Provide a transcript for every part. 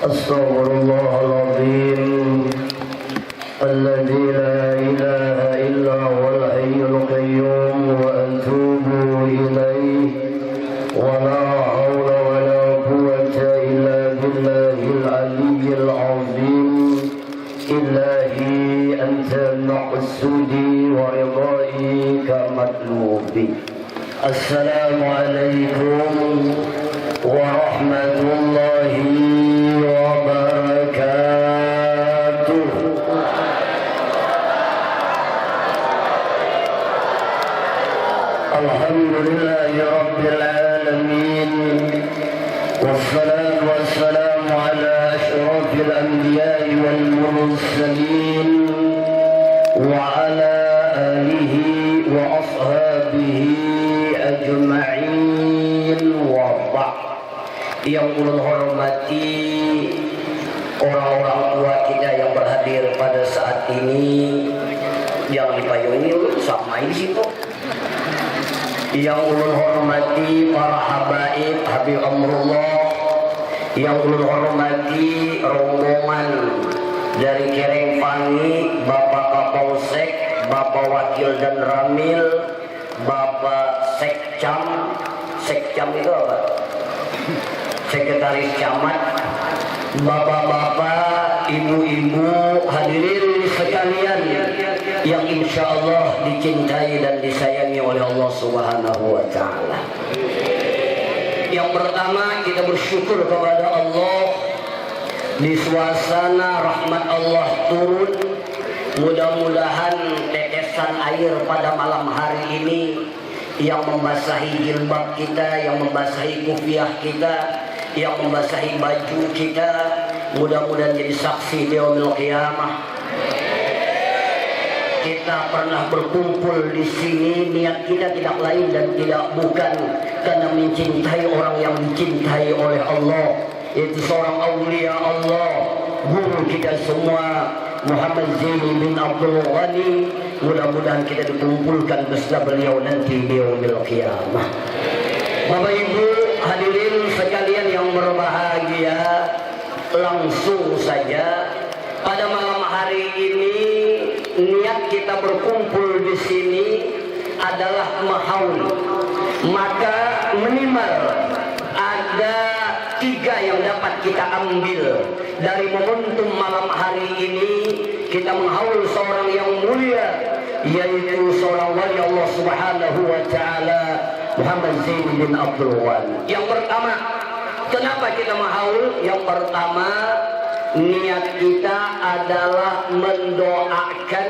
Astaghfirullahaladzim Alladzi la ilaha illa huwal hayyul qayyum wa atubu ilaih wa la hawla wa la quwwata illa billahil aliyyil azim Ilahi anta maqsudi wa ridai ka matlubi Assalamualaikum warahmatullahi wabarakatuh. Alhamdulillahi rabbil alamin. Wassalatu wassalamu ala asyrafil anbiya'i wal mursalin wa ala alihi wa ashabihi ajma'in wa ba'd. Yang ulun hormati orang-orang tua kita yang berhadir pada saat ini, yang dipayungi sama di situ. Yang ulun hormati para habaib Habib Amrullah, yang ulun hormati rombongan dari Kerengpangi, Bapak Kapolsek, Bapak Wakil dan Ramil, Bapak Sekcam itu apa? Sekretaris Camat, bapak-bapak, ibu-ibu, hadirin sekalian yang insya Allah dicintai dan disayangi oleh Allah Subhanahu wa Ta'ala. Yang pertama, kita bersyukur kepada Allah di suasana rahmat Allah turun. Mudah-mudahan tetesan air pada malam hari ini yang membasahi jilbab kita, yang membasahi kufiah kita, yang membasahi baju kita, mudah-mudahan jadi saksi di yaumil qiyamah. Kita pernah berkumpul di sini, niat kita tidak lain dan tidak bukan karena mencintai orang yang dicintai oleh Allah, yaitu seorang aulia Allah, guru kita semua, Muhammad Zaini bin Abdul Ghani. Mudah-mudahan kita dikumpulkan bersama beliau nanti di yaumil qiyamah. Bapak Ibu hadirin sekalian yang berbahagia, langsung saja pada malam hari ini niat kita berkumpul di sini adalah mahaul. Maka minimal ada 3 yang dapat kita ambil dari momentum malam hari ini. Kita menghaul seorang yang mulia, yaitu seorang wali Allah Subhanahu wa Ta'ala, Muhammad Zaini bin Abdul Ghani. Yang pertama, kenapa kita menghaul? Yang pertama, niat kita adalah mendoakan,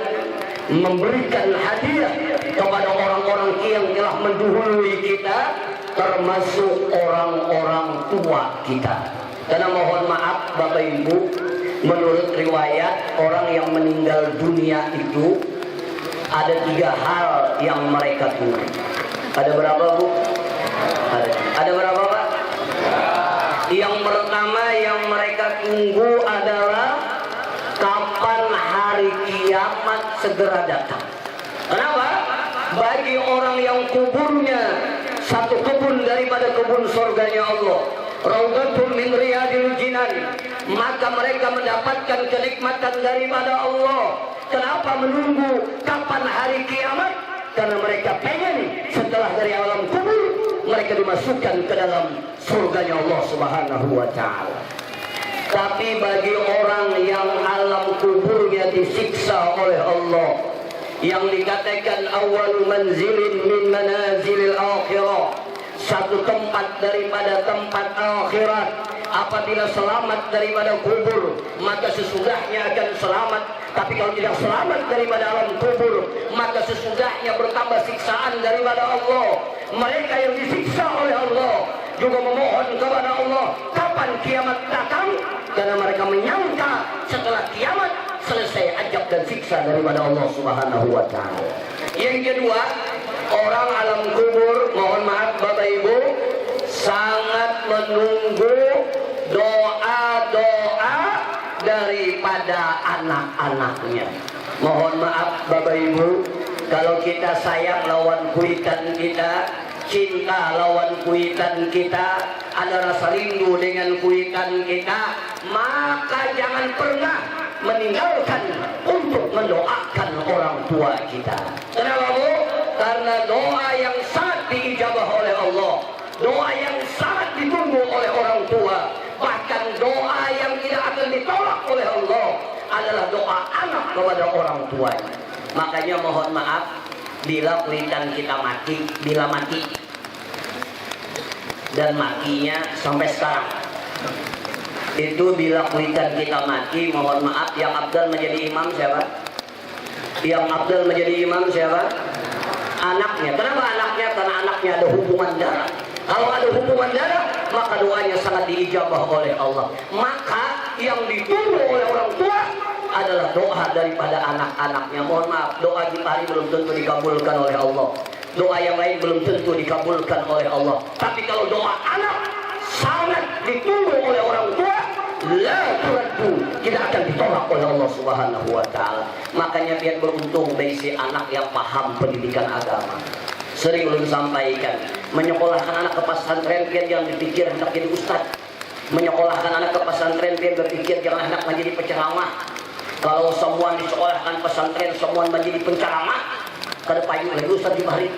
memberikan hadiah kepada orang-orang yang telah mendahului kita, termasuk orang-orang tua kita. Karena mohon maaf Bapak Ibu, menurut riwayat orang yang meninggal dunia itu ada 3 hal yang mereka tunggu. Ada berapa Bu? Ada berapa Pak? Yang pertama yang mereka tunggu adalah kapan hari kiamat segera datang. Kenapa? Bagi orang yang kuburnya satu kebun daripada kebun surganya Allah, Raudhatun min riyadil jinan, maka mereka mendapatkan kenikmatan daripada Allah. Kenapa menunggu kapan hari kiamat? Karena mereka pengen setelah dari alam kubur mereka dimasukkan ke dalam surganya Allah Subhanahu wa Ta'ala. Tapi bagi orang yang alam kuburnya disiksa oleh Allah, yang dikatakan awal manzilin min manazilil akhirah, satu tempat daripada tempat akhirat, apabila selamat daripada kubur maka sesudahnya akan selamat. Tapi kalau tidak selamat daripada alam kubur maka sesudahnya bertambah siksaan daripada Allah. Mereka yang disiksa oleh Allah juga memohon kepada Allah kapan kiamat datang, karena mereka menyangka setelah kiamat selesai azab dan siksa daripada Allah Subhanahu wa Ta'ala. Yang kedua, orang alam kubur, mohon maaf Bapak Ibu, sangat menunggu doa-doa daripada anak-anaknya. Mohon maaf Bapak Ibu, kalau kita sayang lawan kuitan kita, cinta lawan kuitan kita, ada rasa rindu dengan kuitan kita, maka jangan pernah meninggalkan untuk mendoakan orang tua kita. Kenapa Bu? Karena doa yang sangat diijabah oleh Allah, doa yang sangat ditunggu oleh orang tua, bahkan doa yang tidak akan ditolak oleh Allah adalah doa anak kepada orang tua. Makanya mohon maaf bila kuitan kita mati, bila mati dan matinya sampai sekarang itu, bila kuitan kita mati, mohon maaf, yang abdal menjadi imam siapa? Yang abdal menjadi imam siapa? Anaknya. Kenapa anaknya? Karena anaknya ada hubungan darah. Kalau ada hubungan darah, maka doanya sangat diijabah oleh Allah. Maka yang ditunggu oleh orang tua adalah doa daripada anak-anaknya. Mohon maaf, doa kita hari belum tentu dikabulkan oleh Allah, doa yang lain belum tentu dikabulkan oleh Allah. Tapi kalau doa anak sangat ditunggu oleh orang tua, la turaddu, tidak akan ditolak oleh Allah Subhanahu wa taala. Makanya biar beruntung bagi si anak yang paham pendidikan agama. Sering ulun sampaikan, menyekolahkan anak ke pesantren biar jangan dipikir hendak jadi ustaz. Menyekolahkan anak ke pesantren biar berpikir jangan hendak menjadi penceramah. Kalau semua disekolahkan pesantren semua menjadi penceramah, kada payu lagi ustaz di balik.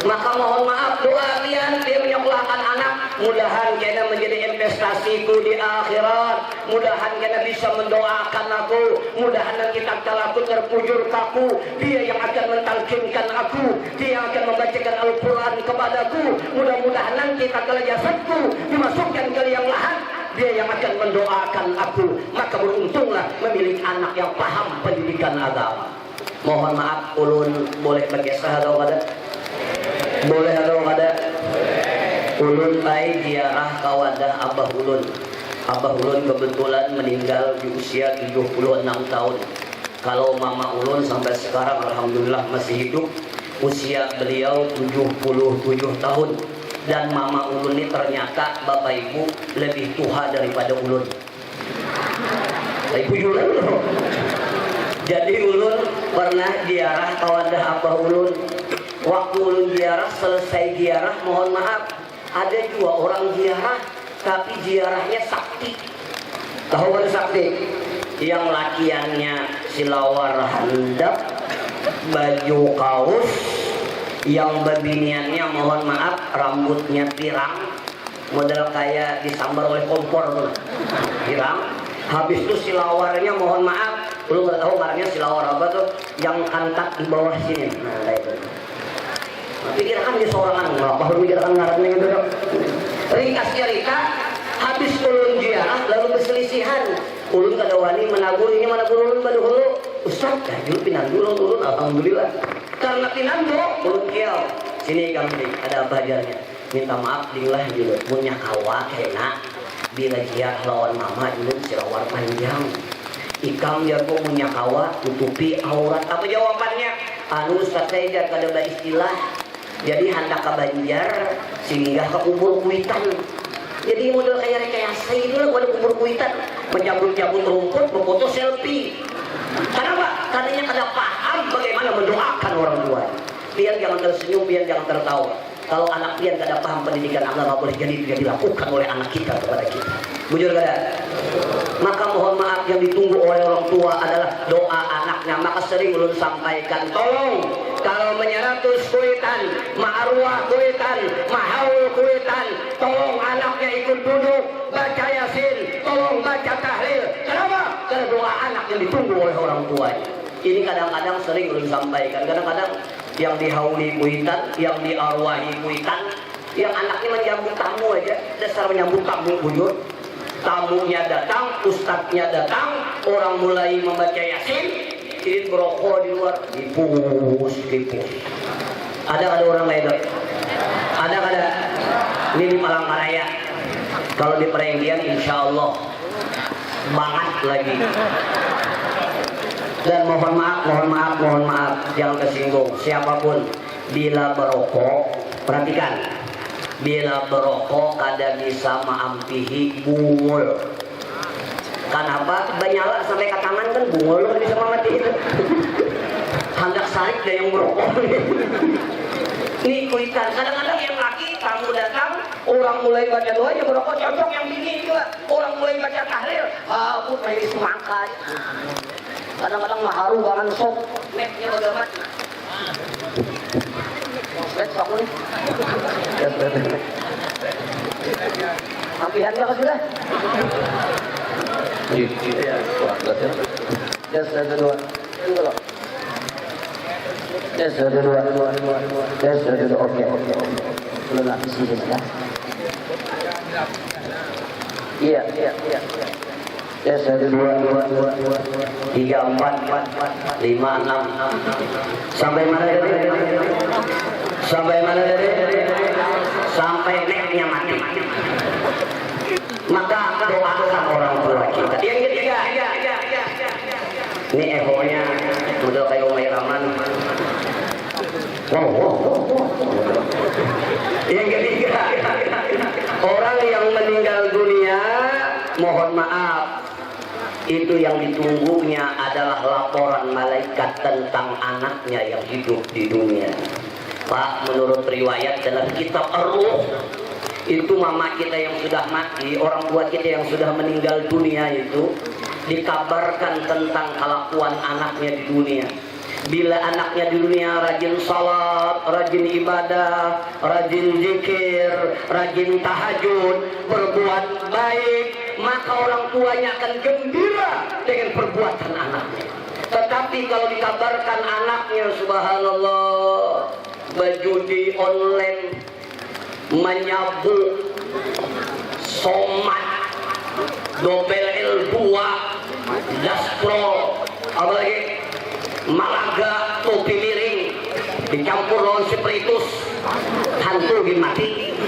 Maka mohon maaf, doa kalian dia menyekolahkan anak, mudahan kena menjadi investasiku di akhirat, mudahan kena bisa mendoakan aku, mudahan nanti tak aku terpujur kaku, dia yang akan mentalkinkan aku, dia yang akan membacakan Al-Quran kepadaku, mudah-mudahan nanti tak kalah jasadku dimasukkan ke liang lahat, dia yang akan mendoakan aku. Maka beruntunglah memiliki anak yang paham pendidikan agama. Mohon maaf, ulun boleh berkisah atau kada? Boleh atau kada? Ulun baik ziarah kawadah abah ulun. Abah ulun kebetulan meninggal di usia 76 tahun. Kalau mama ulun sampai sekarang alhamdulillah masih hidup. Usia beliau 77 tahun. Dan mama ulun ini ternyata bapak ibu lebih tua daripada ulun. Ibu ulun. Jadi ulun pernah ziarah kawadah abah ulun. Waktu ulun ziarah, selesai ziarah, mohon maaf, ada dua orang ziarah, tapi ziarahnya sakti. Tahu kan sakti? Yang lakiannya silawar handap, baju kaos, yang bebiniannya mohon maaf rambutnya pirang, model kayak disambar oleh kompor, pirang. Habis itu silawarnya mohon maaf, lu nggak tahu marahnya silawar apa tuh, yang kantak di bawah sini. Nah itu. Pikirkan dia seorang anak, baru pikirkan ngarannya gitu dong. Ringkas cerita, habis ulun ziarah lalu berselisihan. Ulun kada wani menabur ini mana ulun balik hulu. Ustaz, dulu pinandu ulun alhamdulillah. Karena pinandu ulun kiau. Sini kami ada apa ajarnya. Minta maaf dinglah dulu. Punya kawa kena. Bila ziarah lawan mama ulun silawar panjang. Ikam dia kok punya kawa tutupi aurat. Apa jawabannya? Anu Ustaz saya kada ada istilah. Jadi hendak ke Banjar singgah ke kubur kuitan. Jadi model kayak rekayasa itu lah, ada kubur kuitan, menjabut-jabut rumput, memfoto selfie. Kenapa? Karena kada paham bagaimana mendoakan orang tua. Biar jangan tersenyum, biar jangan tertawa. Kalau anak pian kada paham pendidikan agama boleh jadi tidak dilakukan oleh anak kita kepada kita. Bujur kada? Maka mohon maaf, yang ditunggu oleh orang tua adalah doa anaknya. Maka sering ulun sampaikan, tolong kalau menyeratus kuitan, ma'arwah kuitan, mahaul kuitan, tolong anaknya ikut duduk baca yasin, tolong baca tahlil. Kenapa? Karena doa anak yang ditunggu oleh orang tua. Ini kadang-kadang sering ulun sampaikan. Kadang-kadang yang dihauli kuitan, yang diarwahi kuitan, yang anaknya menyambut tamu aja, dasar menyambut tamu bujur. Tamunya datang, ustadznya datang, orang mulai membaca yasin, ini berokok di luar, dipus. Ada orang lain? Ada. Ini di Palangkaraya. Kalau di Perenggian, insya Allah banget lagi. Dan mohon maaf, jangan tersinggung. Siapapun bila berokok, perhatikan. Bila berokok kada bisa maampihi bungul. Kenapa? Banyala sampai ke tangan kan bungul kan bisa mati itu. Hendak sarik dari yang merokok. Nih kuitan, kadang-kadang yang laki tamu datang, orang mulai baca doa aja merokok, cocok yang bini juga. Orang mulai baca tahlil, aku pengen semangka. Kadang-kadang maharu banget sok, neknya bagaimana? Sok sok nih. Ampihan gak sudah? Iya, just ada dua. Just ada dua. Just ada dua. Oke. Belum habis ini ya. Iya. Just ada dua. 3, 4, 5, 6. Sampai mana tadi? Sampai neknya mati. Maka doakan orang tua kita. Yang ketiga, ini ehonya udah kayak Umay Rahman. Wow. Yang ketiga, orang yang meninggal dunia, mohon maaf, itu yang ditunggunya adalah laporan malaikat tentang anaknya yang hidup di dunia. Pak, menurut riwayat dalam kitab Ar-Ruh, itu mama kita yang sudah mati, orang tua kita yang sudah meninggal dunia itu dikabarkan tentang kelakuan anaknya di dunia. Bila anaknya di dunia rajin salat, rajin ibadah, rajin zikir, rajin tahajud, berbuat baik, maka orang tuanya akan gembira dengan perbuatan anaknya. Tetapi kalau dikabarkan anaknya, subhanallah, berjudi online, menyabu, somat, dobel L2, gaspro, apalagi malaga, topi miring, dicampur lawan spiritus, hantu mati.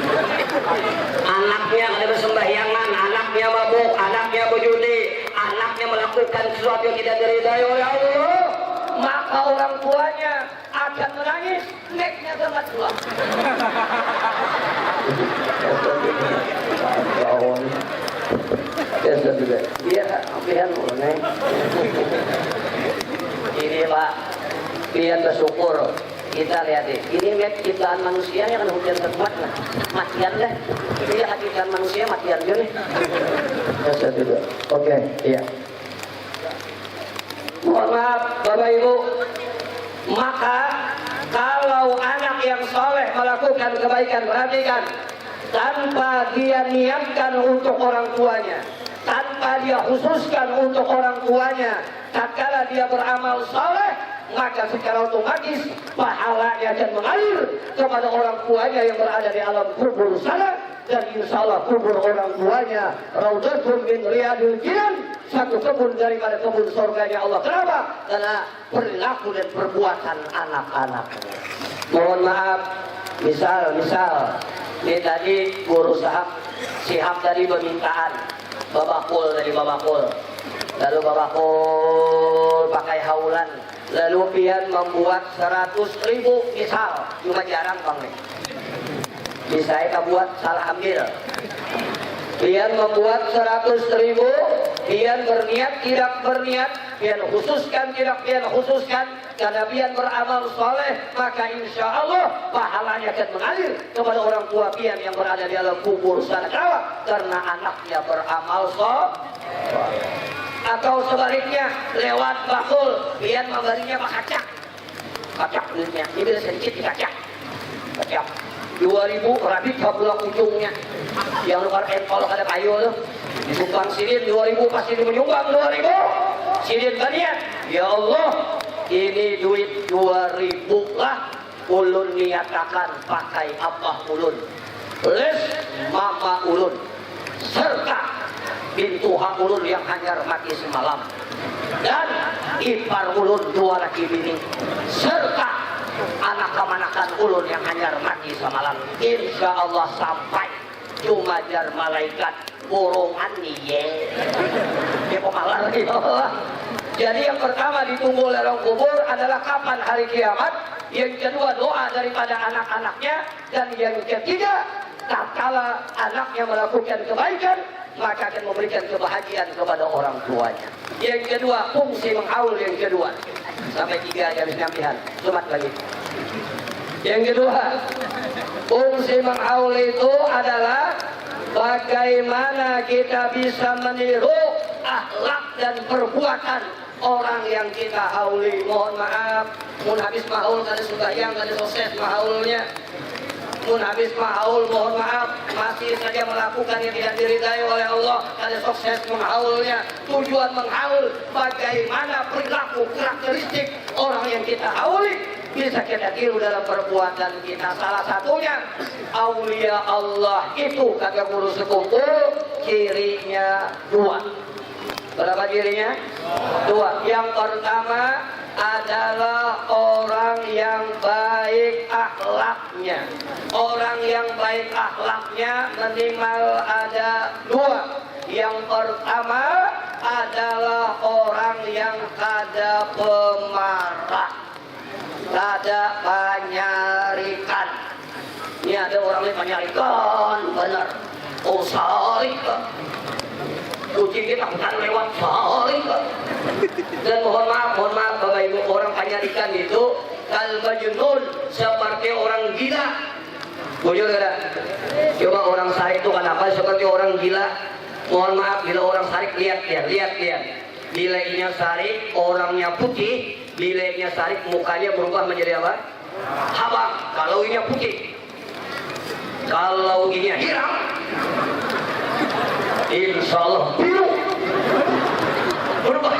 Anaknya ada bersembahyangan, anaknya mabuk, anaknya berjudi, anaknya melakukan sesuatu yang tidak diridhai oleh Allah, maka orang tuanya akan menangis, neknya sangat kuat. Iya, ampihan nek. Ini Pak, biar bersyukur. Kita lihat deh, ini lihat ciptaan manusianya kan hujan terbuat lah, matian deh. Ini ciptaan manusia matian juga nih. Oke, iya. Mohon maaf Bapak Ibu, maka kalau anak yang soleh melakukan kebaikan, perhatikan, tanpa dia niatkan untuk orang tuanya, tanpa dia khususkan untuk orang tuanya, tatkala dia beramal soleh, maka secara otomatis pahalanya akan mengalir kepada orang tuanya yang berada di alam kubur sana. Dan insya Allah kubur orang tuanya Raudhatun min Riyadil Jinan, satu kebun daripada kebun surganya Allah. Kenapa? Karena perilaku dan perbuatan anak-anak. Mohon maaf, misal ini tadi guru Sihab tadi permintaan babakul dari babakul, lalu babakul pakai haulan, lalu pian membuat 100.000 misal, cuma jarang bang nih. Bisa kita buat salah ambil. Pian membuat 100.000, pian berniat tidak berniat, pian khususkan tidak pian khususkan, karena pian beramal soleh, maka insya Allah pahalanya akan mengalir kepada orang tua pian yang berada di dalam kubur sana. Kenapa? Karena anaknya beramal soleh. Atau sebaliknya lewat bakul, pian memberinya kacak duitnya, ini bisa sedikit dikacak. 2.000 rabit ke pulang ujungnya, yang luar empol ada kayu tuh disumbang sidin 2.000, pasti menyumbang 2.000 sidin banian. Ya Allah, ini duit 2.000 lah ulun niatakan pakai abah ulun, les mama ulun, serta bintuha ulun yang hanyar mati semalam, dan ipar ulun 2 laki bini, serta anak-anakan ulun yang hanyar mati semalam. Insya Allah sampai cuma jar malaikat borongan nih dia pemalar nih. Jadi yang pertama ditunggu oleh orang kubur adalah kapan hari kiamat, yang kedua doa daripada anak-anaknya, dan yang ketiga tatkala anaknya melakukan kebaikan maka akan memberikan kebahagiaan kepada orang tuanya. Yang kedua fungsi menghaul, yang kedua Sampai 3 jam penampilan. Sumat lagi. Yang kedua, fungsi menghaul itu adalah bagaimana kita bisa meniru akhlak dan perbuatan orang yang kita hauli. Mohon maaf, mun habis mahaul kada sembahyang, kada sukses mahaulnya. Mun habis mahaul, mohon maaf, masih saja melakukan yang tidak diridai oleh Allah, kada sukses menghaulnya. Tujuan menghaul bagaimana perilaku karakteristik orang yang kita hauli bisa kita tiru dalam perbuatan kita. Salah satunya aulia Allah itu kata guru sekumpul cirinya 2. Berapa cirinya? 2. Yang pertama adalah orang yang baik akhlaknya. Orang yang baik akhlaknya minimal ada 2. Yang pertama adalah orang yang kada pemarah, kada panyarikan. Ini ada orang yang panyarikan, benar. Oh sarik, kucing kita bukan lewat sarik. Dan mohon maaf Bapak Ibu, orang panyarikan itu kal majnun, seperti orang gila. Bujur kada? Coba orang sarik itu kenapa seperti orang gila? Mohon maaf, bila orang sarik lihat. Nilainya sarik, orangnya putih, nilainya sarik, mukanya berubah menjadi apa? Habang. Kalau ini putih, kalau ini hiram, insya Allah biru. Berubah.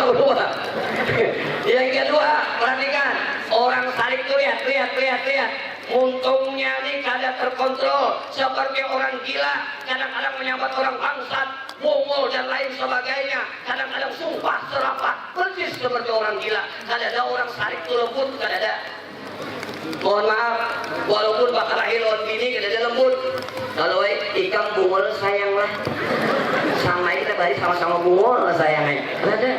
Yang kedua, perhatikan, orang sarik itu lihat. Untungnya nih kada terkontrol, seperti orang gila, kadang-kadang menyambat orang bangsat, mongol dan lain sebagainya, kadang-kadang sumpah serapah, persis seperti orang gila. Kada ada orang sarik itu lembut, kada ada. Mohon maaf, walaupun bakal hilon gini kada ada lembut. Kalau ikan bungol sayang lah, sama kita tadi sama-sama bungol sayangnya, ada.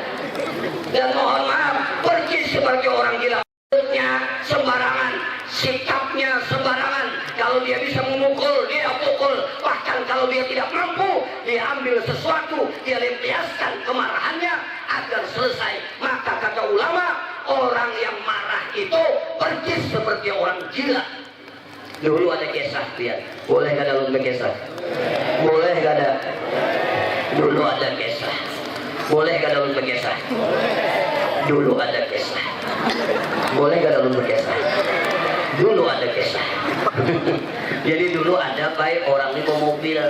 Dan mohon maaf, persis seperti orang gila, mulutnya sembarangan, sikapnya sembarangan. Kalau dia bisa memukul, dia pukul. Bahkan kalau dia tidak mampu, dia ambil sesuatu, dia lampiaskan kemarahannya agar selesai. Maka kata ulama, orang yang marah itu persis seperti orang gila. Dulu ada kisah, lihat. Boleh gak ada lumba kisah? Boleh gak ada? Dulu ada kisah. Boleh gak ada lumba kisah? Dulu ada kisah. Boleh gak ada lumba kisah? Dulu ada kisah. Jadi dulu ada baik orang ini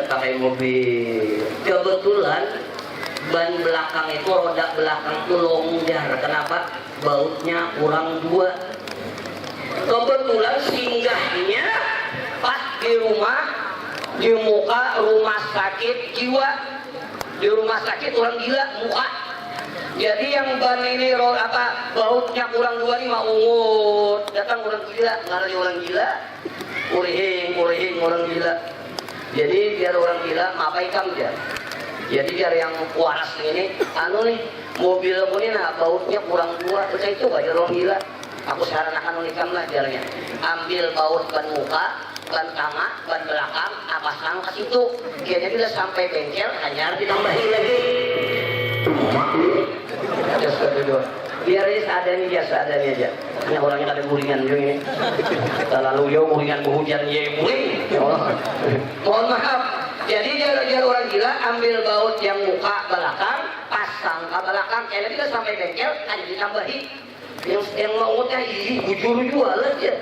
pakai mobil. Kebetulan ban belakang itu, roda belakang itu longgar. Kenapa? Bautnya kurang 2. Kebetulan singgahnya pas di rumah, di muka rumah sakit jiwa. Di rumah sakit orang gila muka. Jadi yang ban ini bautnya kurang 2 ini mah ungut. Datang orang gila, ngarani orang gila. Urihing orang gila. Jadi biar orang gila mabaikan dia. Jadi biar yang waras ini, nih mobil ini nah bautnya kurang 2. Saya itu aja orang gila. Aku saranakan unikam lah jarnya. Ambil baut ban muka, ban tengah, ban belakang, pasang ke situ. Kayaknya bila sampai bengkel hanya ditambahin lagi. Biar ini seadanya aja. Ini orangnya ada guringan juga ini. Lalu yo guringan hujan ye guring. Mohon maaf. Jadi dia orang gila ambil baut yang muka belakang, pasang ke belakang. Kayaknya bila sampai bengkel hanya ditambahin. Yang mau teh bujur jual aja.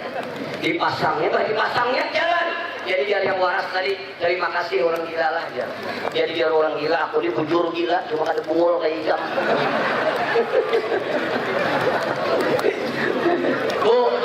Dipasangnya jalan. Jadi biar yang waras tadi, terima kasih orang gila lah aja. Jadi biar orang gila, aku di bujur gila, cuma ada bungol kayak hijau. Bu,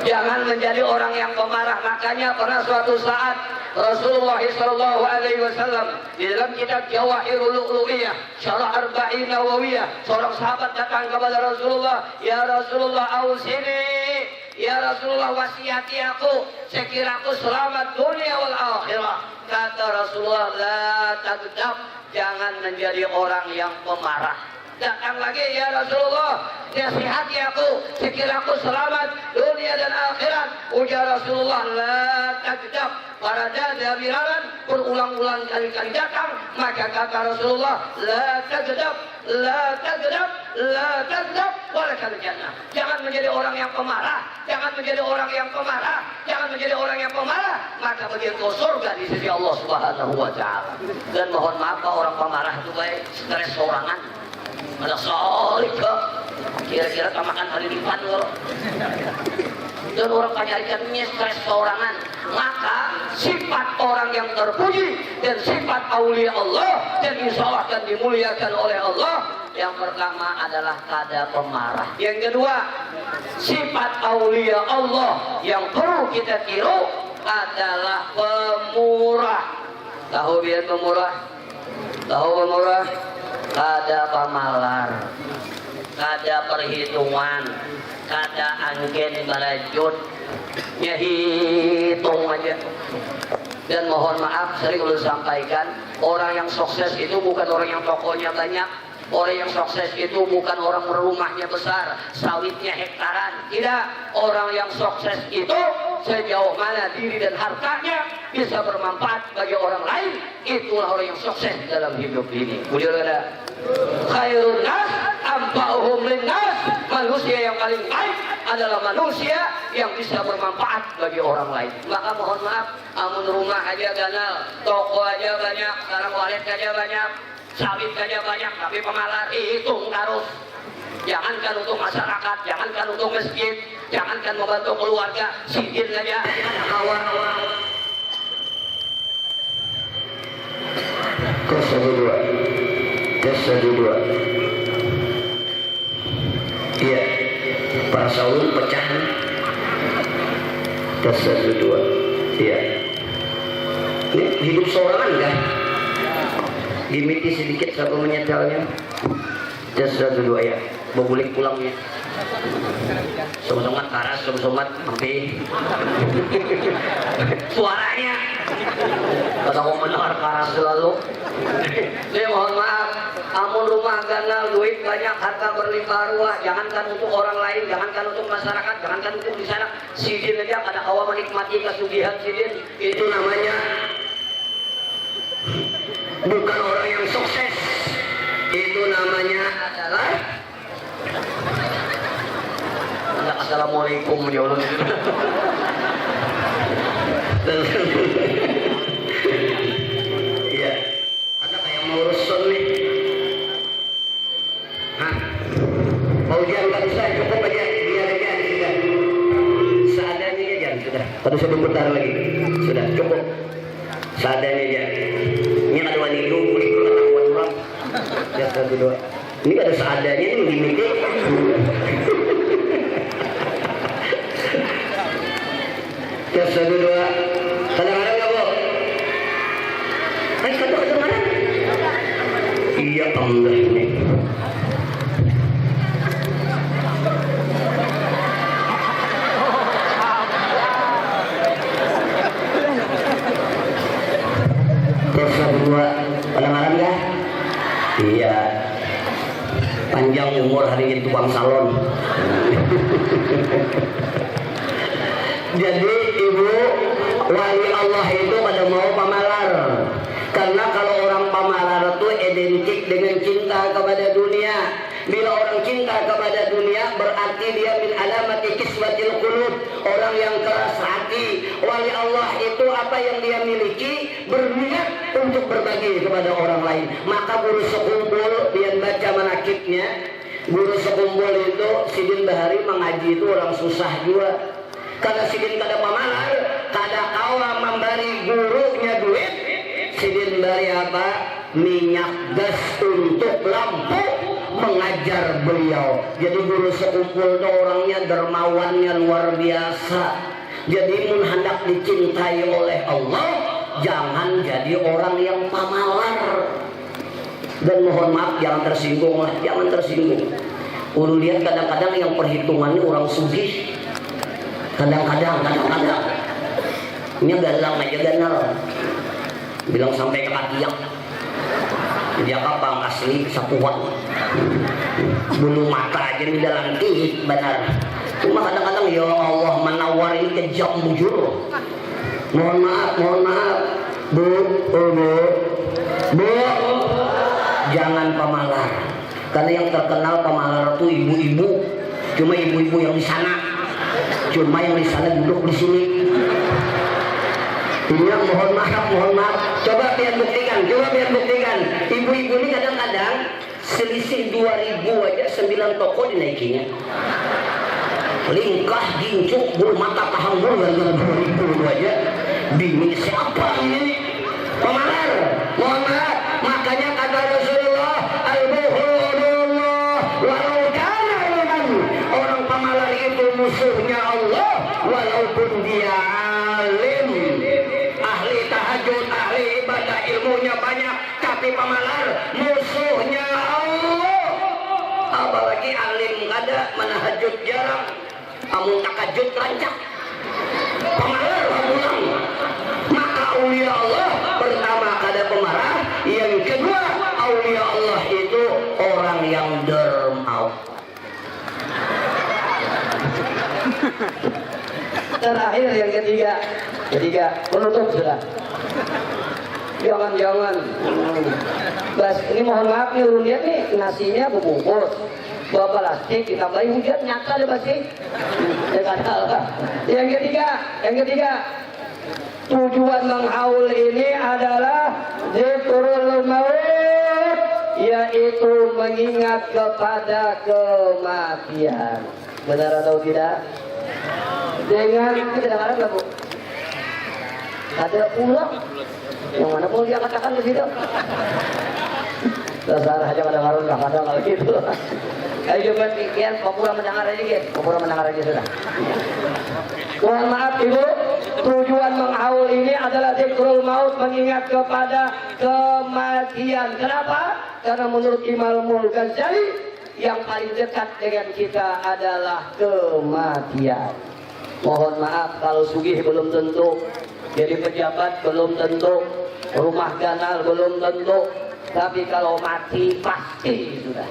jangan menjadi orang yang pemarah. Makanya pernah suatu saat Rasulullah SAW di dalam kitab Jawahirul Lu'lu'iyah Syarah Arba'in Nawawiyah, seorang sahabat datang kepada Rasulullah, ya Rasulullah ausini, ya Rasulullah wasiati aku, sekiraku selamat dunia wal akhirah. Kata Rasulullah, la tagdab, jangan menjadi orang yang pemarah. Datang lagi, ya Rasulullah, nasihati aku, sekiraku selamat dunia dan akhirat. Ujar Rasulullah, la tagdab. Para dada biralan berulang-ulang kali-kali datang, maka kata Rasulullah, la tagdab, la tagdab, la taghdab walakal jannah. Jangan menjadi orang yang pemarah, jangan menjadi orang yang pemarah, jangan menjadi orang yang pemarah, maka bagi engkau surga di sisi Allah Subhanahu wa taala. Dan mohon maaf Pak, orang pemarah itu baik stres sorangan. Ada solik kok. Kira-kira makan hari lipat loh. Dan orang panjarikannya stres sorangan. Maka sifat orang yang terpuji dan sifat aulia Allah dan insya Allah akan dimuliakan oleh Allah. Yang pertama adalah kada pemarah. Yang kedua, sifat aulia Allah yang perlu kita tiru adalah pemurah. Tahu biar pemurah? Tahu pemurah? Kada pamalar, kada perhitungan, kada angken balajut, ya hitung aja. Dan mohon maaf, sering udah sampaikan, orang yang sukses itu bukan orang yang tokonya banyak. Orang yang sukses itu bukan orang rumahnya besar, sawitnya hektaran. Tidak, orang yang sukses itu sejauh mana diri dan hartanya bisa bermanfaat bagi orang lain. Itulah orang yang sukses dalam hidup ini. Bujur ada khairun nas anfa'uhum linnas. Manusia yang paling baik adalah manusia yang bisa bermanfaat bagi orang lain. Maka mohon maaf, amun rumah aja ganal, toko aja banyak, sekarang walet aja banyak, sawit saja banyak, tapi pemalar hitung harus. Jangankan untuk masyarakat, jangankan untuk masjid, jangankan membantu keluarga, sidin saja. Kawan-kawan. Kedua. Iya, Pak Saul pecahan. Kedua. Iya. Ini hidup seorang kan? Dimiti sedikit satu menyetelnya. Kedua ya. Bebulik pulangnya. Somat karas, somat mampi. Suaranya. Kata aku mendengar karas selalu. Saya mohon maaf, amun rumah ganal, duit banyak, harta berlimpah ruah, jangankan untuk orang lain, jangankan untuk masyarakat, jangankan untuk di sana, sidin aja ada kawan menikmati kesugihan sidin. Itu namanya bukan orang yang sukses. Itu namanya adalah Assalamualaikum ya Allah. Iya. Ada kayak mau rusun nih. Hah? Mau jangan bisa cukup aja biar aja sudah. Seadanya aja sudah. Harus saya putar lagi. Sudah cukup. Seadanya aja. Ini ada wanita kulit ketahuan orang. Ya satu dua. Ini ada seadanya ini dimiliki. Ya satu dua. Kadang-kadang nggak bu? Kadang-kadang. Iya Allah ini. Ya satu dua. Kadang-kadang nggak? Iya. Panjang umur hari ini tukang salon. Jadi ibu wali Allah itu pada mau pamalar. Karena kalau orang pamalar itu identik dengan cinta kepada dunia. Bila orang cinta kepada dunia berarti dia min alamati kiswatil qulub, orang yang keras hati. Wali Allah itu apa yang dia miliki berniat untuk berbagi kepada orang lain. Maka guru sekumpul dia baca manakibnya. Guru sekumpul itu Sidin Bahari mengaji itu orang susah juga. Karena Sidin kada pamalar, kada kawa memberi gurunya duit. Sidin bari apa? Minyak gas untuk lampu mengajar beliau. Jadi guru sekumpul itu orangnya dermawannya luar biasa. Jadi mun hendak dicintai oleh Allah, jangan jadi orang yang pamalar. Dan mohon maaf jangan tersinggung lah, jangan tersinggung. Ulu lihat kadang-kadang yang perhitungannya orang sugih. Kadang-kadang. Ini galang aja ganal. Bilang sampai ke katiak. Dia kapang asli sapuan. Bulu mata aja di dalam tihik benar. Cuma kadang-kadang ya Allah menawar ini kejam bujur. Mohon maaf. Bu. Jangan pamalar. Karena yang terkenal pemalar itu ibu-ibu, cuma ibu-ibu yang di sana, cuma yang di sana duduk di sini. Ini mohon maaf. Coba biar buktikan. Ibu-ibu ini kadang-kadang selisih 2.000 aja 9 toko dinaikinya. Lingkah, gincuk, bulu mata, tahambur gara-gara 2.000 aja. Bingung siapa ini? Pemalar. Mohon maaf. Makanya kata Rasulullah, al-bukhulullah walau kana liman. Orang pemalar itu musuhnya Allah walaupun dia alim. Ahli tahajud, ahli ibadah, ilmunya banyak, tapi pemalar musuhnya Allah. Apalagi alim ada, menahajud jarang, amun takajud rancak, pemalar pulang. Maka aulia Allah pertama kada pemarah, yang kedua aulia Allah itu orang yang dermawan. Terakhir yang ketiga penutup sudah. Jangan. Bas, ini mohon maaf nih, lu lihat nih nasinya bubungkus, bawa plastik ditambahin hujan nyata deh pasti. Yang ketiga tujuan menghaul ini adalah zikrul maut, yaitu mengingat kepada kematian. Benar atau tidak? Dengan kita dengarkan nggak Bu? Ada ulang yang mana pun dia katakan di situ. Dasar aja kadang-kadang nggak kadang kalau gitu. Ayo coba pikiran, popura mendengar aja gitu. Popura mendengar aja sudah. Mohon maaf Ibu, tujuan menghaul ini adalah zikrul maut, mengingat kepada kematian. Kenapa? Karena menurut Imam Ghazali yang paling dekat dengan kita adalah kematian. Mohon maaf kalau sugih belum tentu, jadi pejabat belum tentu, rumah ganal belum tentu, tapi kalau mati pasti sudah.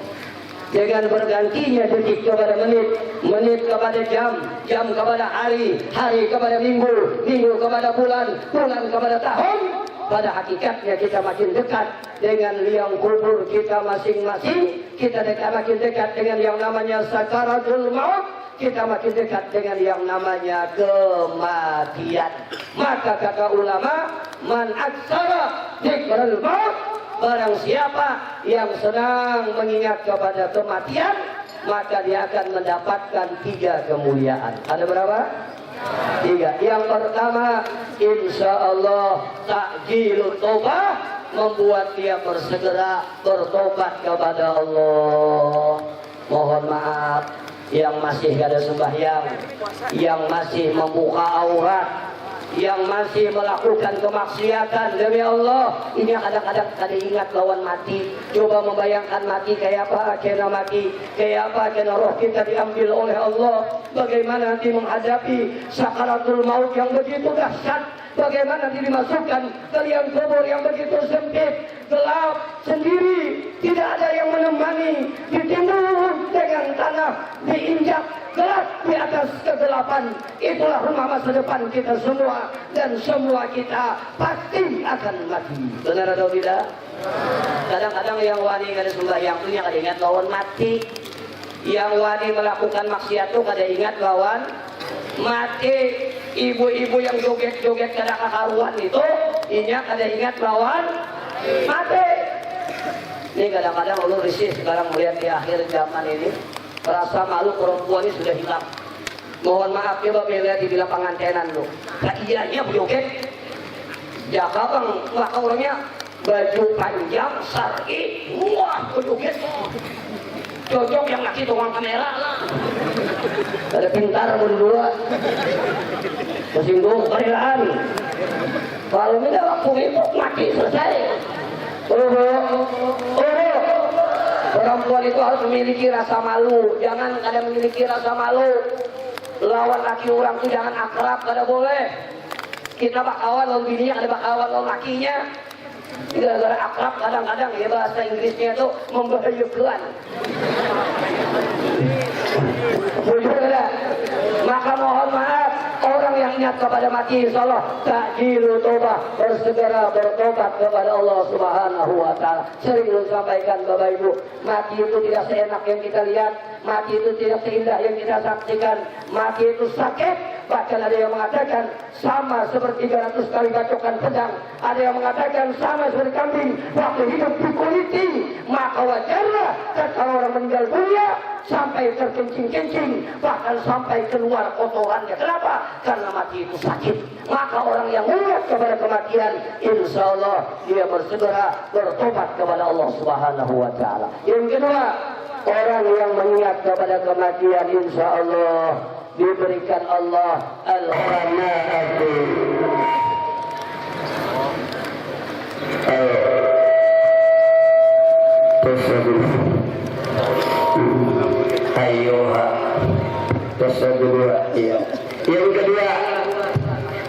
Dengan bergantinya detik kepada menit, menit kepada jam, jam kepada hari, hari kepada minggu, minggu kepada bulan, bulan kepada tahun. Pada hakikatnya kita makin dekat dengan liang kubur kita masing-masing. Kita makin dekat dengan yang namanya sakaratul maut. Kita makin dekat dengan yang namanya kematian. Maka kata ulama, man aksara dzikrul maut, barang siapa yang senang mengingat kepada kematian, maka dia akan mendapatkan 3 kemuliaan. Ada berapa? 3. Yang pertama, insya Allah takjilut taubah, membuat dia bersegera bertobat kepada Allah. Mohon maaf, yang masih ada sembahyang, yang masih membuka aurat, yang masih melakukan kemaksiatan, demi Allah, ini kadang-kadang kada ingat lawan mati. Coba membayangkan mati kayak apa, kena mati kayak apa, kena roh kita diambil oleh Allah. Bagaimana nanti menghadapi sakaratul maut yang begitu dahsyat, bagaimana nanti dimasukkan ke liang kubur yang begitu sempit, gelap, sendiri, tidak ada yang menemani, ditimbun dengan tanah, diinjak gelap di atas kegelapan. Itulah rumah masa depan kita semua, dan semua kita pasti akan mati. Benar atau tidak? Kadang-kadang yang wani kada sembahyang itu yang kada ingat lawan mati, yang wani melakukan maksiat itu kada ingat lawan mati. Ibu-ibu yang joget-joget kada kakaruan itu inya kada ingat lawan mati. Ini kadang-kadang ulun risih sekarang melihat di akhir zaman ini, rasa malu perempuan ini sudah hilang. Mohon maaf ya Bapak lihat di lapangan tenan lo, iya berjoget, jaga bang, wah orangnya baju panjang, sarki, wah berjoget, cocok yang laki tukang kamera lah, ada pintar berdua, tersinggung kerelaan. Kalau tidak waktu itu mati selesai. Perempuan itu harus memiliki rasa malu. Jangan kada memiliki rasa malu. Lawan laki orang itu jangan akrab, kada boleh. Kita bakawan lawan bininya, kada bakawan lawan lakinya. Gara-gara akrab kadang-kadang ya bahasa Inggrisnya itu membahayakan. Maka mohon maaf, orang yang ingat kepada mati, insya Allah ta'jilu tobat, bersegera bertobat kepada Allah Subhanahu wa Ta'ala. Sering lu sampaikan Bapak Ibu, mati itu tidak seenak yang kita lihat, mati itu tidak seindah yang kita saksikan, mati itu sakit. Bahkan ada yang mengatakan sama seperti 300 kali bacokan pedang, ada yang mengatakan sama seperti kambing waktu hidup dikuliti. Maka wajarlah kalau orang meninggal dunia sampai terkencing-kencing, bahkan sampai keluar kotorannya. Kenapa? Karena mati itu sakit. Maka orang yang ingat kepada kematian, insya Allah dia bersegera bertobat kepada Allah Subhanahu wa Ta'ala. Yang kedua, orang yang mengingat kepada kematian, insya Allah diberikan Allah al-qanaatu. Ya. Yang kedua,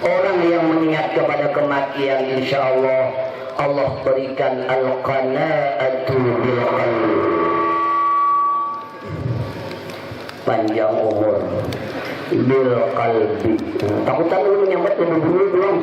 orang yang mengingat kepada kematian, insya Allah Allah berikan al-qanaatu bil qalbi, panjang umur bil qalbi. Takutan lu menyambat dulu belum.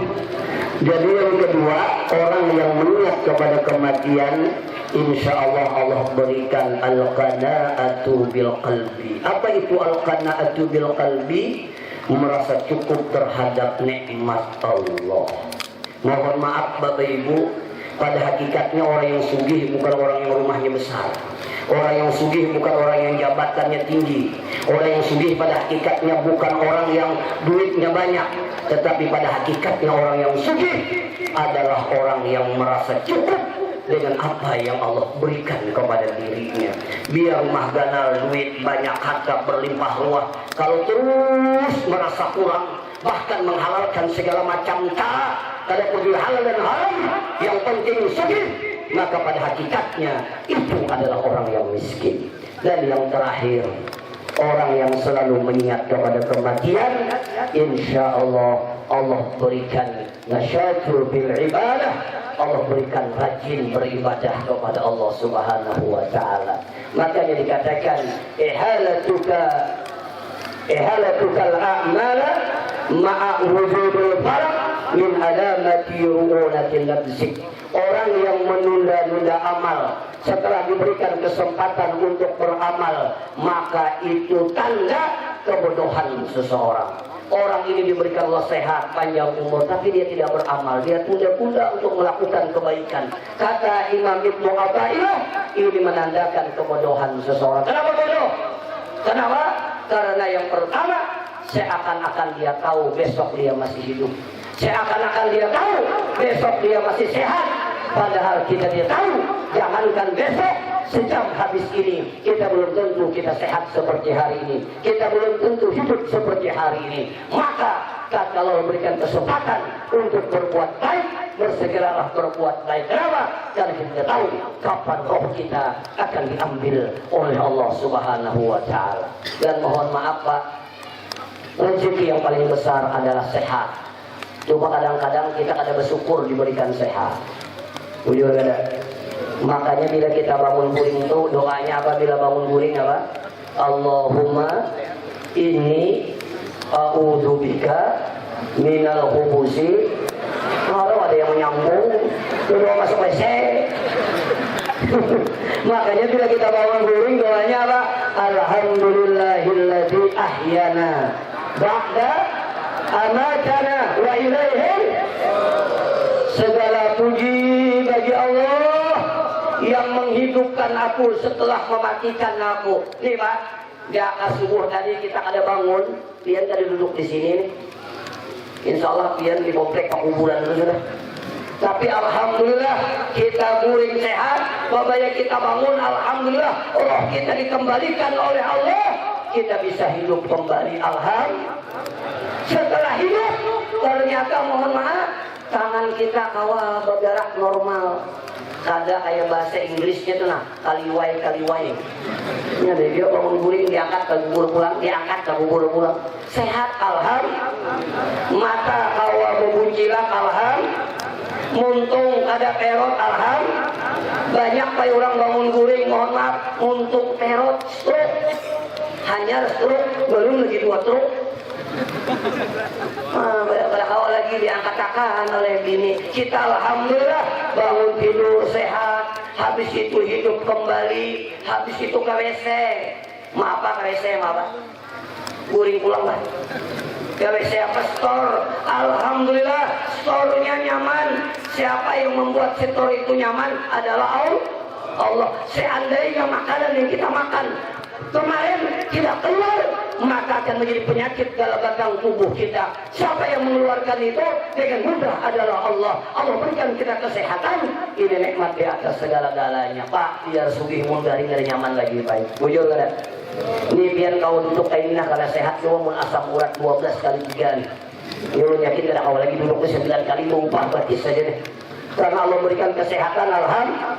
Jadi yang kedua, orang yang mengingat kepada kematian, insya Allah Allah berikan al-qanaatu bil qalbi. Apa itu al-qanaatu bil qalbi? Merasa cukup terhadap nikmat Allah. Mohon maaf Bapak Ibu, pada hakikatnya orang yang sugih bukan orang yang rumahnya besar. Orang yang sugih bukan orang yang jabatannya tinggi. Orang yang sugih pada hakikatnya bukan orang yang duitnya banyak. Tetapi pada hakikatnya orang yang sugih adalah orang yang merasa cukup dengan apa yang Allah berikan kepada dirinya. Biar rumah ganal, duit banyak, harta berlimpah ruah, kalau terus merasa kurang, bahkan menghalalkan segala macam cara, ada pergi halal dan haram, yang penting sugih, maka pada hakikatnya itu adalah orang yang miskin. Dan yang terakhir, orang yang selalu mengingat kepada kematian, insya Allah Allah berikan nasyatu bil ibadah, Allah berikan rajin beribadah kepada Allah Subhanahu wa Ta'ala. Makanya dikatakan ihalatukal a'mala ma'a wujudul farq min alamati ru'unatin nafsik. Orang yang menunda-nunda amal setelah diberikan kesempatan untuk beramal, maka itu tanda kebodohan seseorang. Orang ini diberikan Allah sehat, panjang umur, tapi dia tidak beramal. Dia tunda-tunda untuk melakukan kebaikan. Kata Imam Ibnu Athaillah, ini menandakan kebodohan seseorang. Kenapa bodoh? Kenapa? Karena yang pertama, seakan-akan dia tahu besok dia masih hidup. Seakan-akan dia tahu besok dia masih sehat. Padahal kita dia tahu, jangankan besok, sejak habis ini kita belum tentu kita sehat seperti hari ini, kita belum tentu hidup seperti hari ini. Maka kalau memberikan kesempatan untuk berbuat baik, bersegeralah berbuat baik. Kenapa? Karena kita tahu kapan roh kita akan diambil oleh Allah Subhanahu wa Ta'ala. Dan mohon maaf Pak, rezeki yang paling besar adalah sehat. Cuma kadang-kadang kita ada bersyukur diberikan sehat. Ujur ada. Makanya bila kita bangun guring itu doanya apa? Bila bangun guring apa? Allahumma inni a'udzubika minal khubusi. Kalau ada yang menyambung, udah masuk WC. Makanya bila kita bangun guring doanya apa? Alhamdulillahilladzi ahyana ba'da amatana wa ilaihi. Segala puji bagi Allah yang menghidupkan aku setelah mematikan aku. Nih Pak, gak subuh tadi kita ada bangun, pian tadi duduk di sini nih. Insya Allah pian di komplek kuburan dulu sudah. Tapi alhamdulillah kita guring sehat, babaya kita bangun, alhamdulillah Allah kita dikembalikan oleh Allah, kita bisa hidup kembali. Alhamdulillah. Setelah hidup ternyata mohon maaf tangan kita kawal bergerak normal. Ada kayak bahasa Inggrisnya tuh nah, kaliwai. Ini ada dia bangun guring diangkat ke kubur pulang, diangkat ke kubur pulang. Sehat alhamdulillah. Mata kawal bebuncilang alhamdulillah. Muntung ada perot alhamdulillah. Banyak kayak orang bangun guring mohon maaf untuk perot stroke. Hanya stroke belum lagi 2 stroke. Pada awal lagi diangkat-angkat oleh bini. Kita alhamdulillah bangun tidur sehat, habis itu hidup kembali, habis itu ke WC. Maaf ke WC, maaf. Guring pulang lah. Ke WC apa store? Alhamdulillah store-nya nyaman. Siapa yang membuat store itu nyaman adalah Allah. Seandainya makanan yang kita makan kemarin tidak keluar, maka akan menjadi penyakit dalam gagang tubuh kita. Siapa yang mengeluarkan itu dengan mudah adalah Allah. Allah berikan kita kesehatan. Ini nikmat di atas segala-galanya. Pak, biar sugih mundari dari nyaman lagi, Pak. Bujur kada? Ini biar kau duduk kayak ini kalau sehat cuma mun asam urat 12 kali 3 nih. Ini yakin kada kau lagi duduk 9 kali mau 4 batis saja deh. Karena Allah berikan kesehatan, alhamdulillah.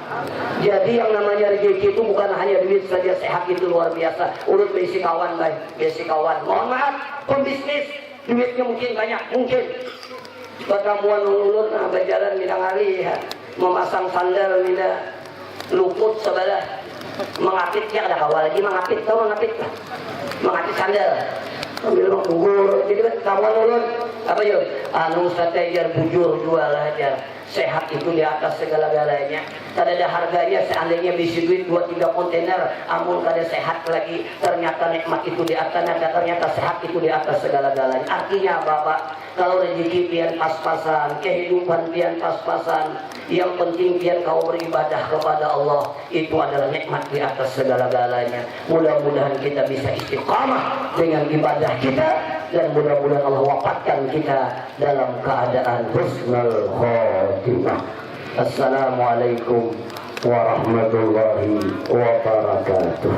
Jadi yang namanya rezeki itu bukan hanya duit saja, sehat itu luar biasa. Urut berisi kawan, baik, berisi kawan. Mohon maaf, pembisnis duitnya mungkin banyak, mungkin. Pertemuan ulun, berjalan bidang hari, ya. Memasang sandal, tidak luput sebelah. Mengapitnya ada kawal lagi, mengapit, tahu mengapit lah. Mengapit sandal. Ambil menggugur, jadi kawan ulun apa yuk? Anu satejar bujur jual aja. Sehat itu di atas segala-galanya. Tidak ada harganya seandainya bisi duit 2-3 kontainer, amun kada sehat lagi, ternyata nikmat itu di atas, ternyata sehat itu di atas segala-galanya. Artinya Bapak, kalau rezeki pian pas-pasan, kehidupan pian pas-pasan, yang penting pian kau beribadah kepada Allah, itu adalah nikmat di atas segala-galanya. Mudah-mudahan kita bisa istiqamah dengan ibadah kita, dan mudah-mudahan Allah wafatkan kita dalam keadaan husnul khotimah. Assalamualaikum warahmatullahi wabarakatuh.